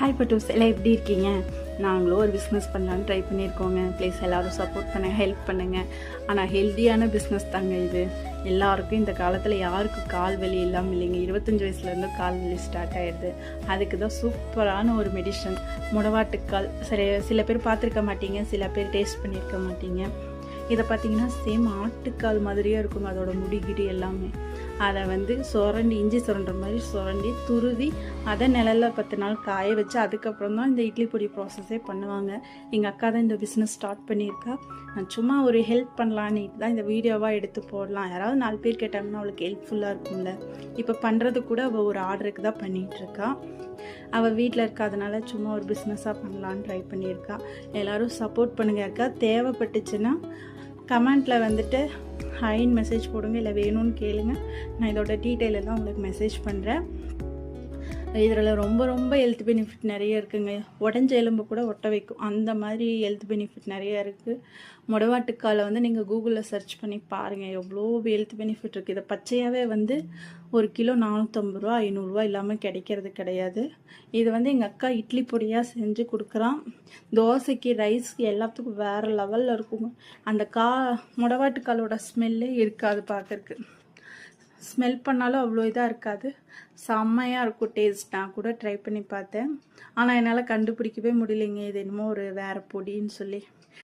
Hi பட்டூஸ், எல்லாம் எப்படி இருக்கீங்க? நாங்களும் ஒரு பிஸ்னஸ் பண்ணலான்னு ட்ரை பண்ணியிருக்கோங்க. ப்ளீஸ் எல்லோரும் சப்போர்ட் பண்ணுங்கள், ஹெல்ப் பண்ணுங்கள். ஆனால் ஹெல்த்தியான பிஸ்னஸ் தாங்க இது. எல்லாருக்கும் இந்த காலத்தில் யாருக்கும் கால் வலி இல்லாமல் இல்லைங்க. 25 வயசுலேருந்து கால் வலி ஸ்டார்ட் ஆகிடுது. அதுக்கு தான் சூப்பரான ஒரு மெடிசன் முடவாட்டுக்கால். சரி, சில பேர் பார்த்துருக்க மாட்டீங்க, சில பேர் டேஸ்ட் பண்ணியிருக்க மாட்டீங்க. இதை பார்த்தீங்கன்னா சேம் ஆட்டுக்கால் மாதிரியே இருக்குங்க, அதோட முடிகிடி எல்லாமே. அதை சுரண்டி, இஞ்சி சுரண்டுற மாதிரி சுரண்டி துருவி அதை நிழலில் 10 நாள் காய வச்சு அதுக்கப்புறம் தான் இந்த இட்லி பொடி ப்ராசஸே பண்ணுவாங்க. எங்கள் அக்கா தான் இந்த பிஸ்னஸ் ஸ்டார்ட் பண்ணியிருக்கா. நான் சும்மா ஒரு ஹெல்ப் பண்ணலான்னு தான் இந்த வீடியோவாக எடுத்து போடலாம். யாராவது 4 பேர் கேட்டாங்கன்னா அவளுக்கு ஹெல்ப்ஃபுல்லாக இருக்கும்ல. இப்போ பண்ணுறது கூட அவள் ஒரு ஆர்டருக்கு தான் பண்ணிகிட்ருக்கா. அவள் வீட்டில் இருக்காதனால சும்மா ஒரு பிஸ்னஸாக பண்ணலான்னு ட்ரை பண்ணியிருக்கா. எல்லோரும் சப்போர்ட் பண்ணுங்க. அக்கா தேவைப்பட்டுச்சுன்னா கமெண்ட்டில் ஹைன்னு மெசேஜ் போடுங்க, இல்லை வேணும்னு கேளுங்க. நான் இதோட டீட்டெயில் எல்லாம் உங்களுக்கு மெசேஜ் பண்ணுறேன். இதில் ரொம்ப ரொம்ப ஹெல்த் பெனிஃபிட் நிறைய இருக்குங்க. உடஞ்ச எலும்பு கூட ஒட்ட வைக்கும், அந்த மாதிரி ஹெல்த் பெனிஃபிட் நிறைய இருக்குது. முடவாட்டுக்காலை நீங்கள் கூகுளில் சர்ச் பண்ணி பாருங்கள், எவ்வளோ ஹெல்த் பெனிஃபிட் இருக்குது. இதை பச்சையாகவே 1 கிலோ 450 ரூபா 500 ரூபா இல்லாமல் கிடைக்கிறது கிடையாது. இது எங்கள் அக்கா இட்லி பொடியாக செஞ்சு கொடுக்குறான். தோசைக்கு, ரைஸ்க்கு எல்லாத்துக்கும் வேறு லெவலில் இருக்குங்க. அந்த முடவாட்டுக்காலோட ஸ்மெல்லே இருக்காது பார்க்கறக்கு. ஸ்மெல் பண்ணாலும் அவ்வளோ இதாக இருக்காது, செம்மையாக இருக்கும் டேஸ்ட். நான் கூட ட்ரை பண்ணி பார்த்தேன், ஆனால் என்னால் கண்டுபிடிக்கவே முடியலைங்க இது என்னமோ ஒரு வேறு பொடின்னு சொல்லி.